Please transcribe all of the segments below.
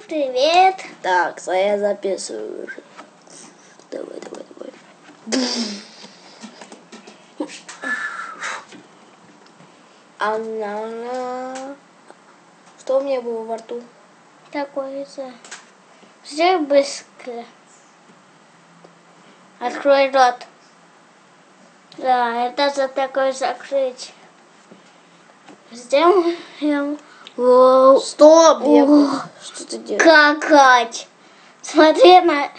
привет. Так, я записываю уже. Давай. Что у меня было во рту? Такой-то. Сделай быстро. Открой рот. Да, это за такое закрыть. Сделаем. Воу. Стоп! Что ты делаешь? Какать. Смотри на...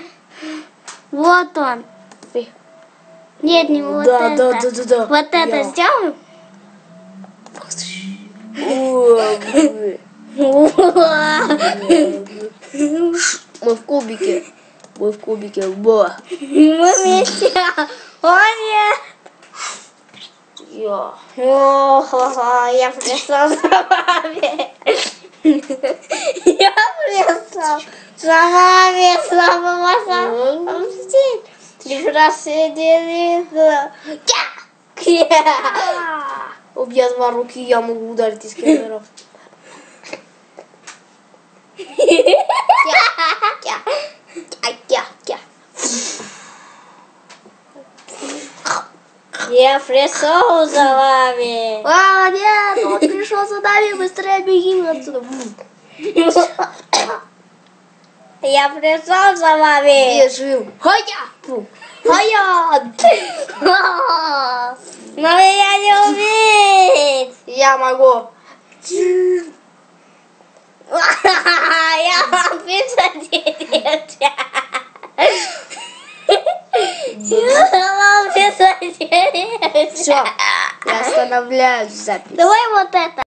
Вот он. Нет, не вот Да. Вот это сделаем? Мы в кубике. Во. Мы вместе. О, нет. Я пришла за вами. Я пришла за вами. Ты просидели. У меня 2 руки, я могу ударить из камеров. Я пришел за вами. Нет, он пришел за нами, быстрее беги отсюда. Я пришел за вами. Бежим. Хая! Но меня не убить. Я могу. Я вам присоединюсь. Я вам присоединюсь. Все, я останавливаю запись. Давай вот это.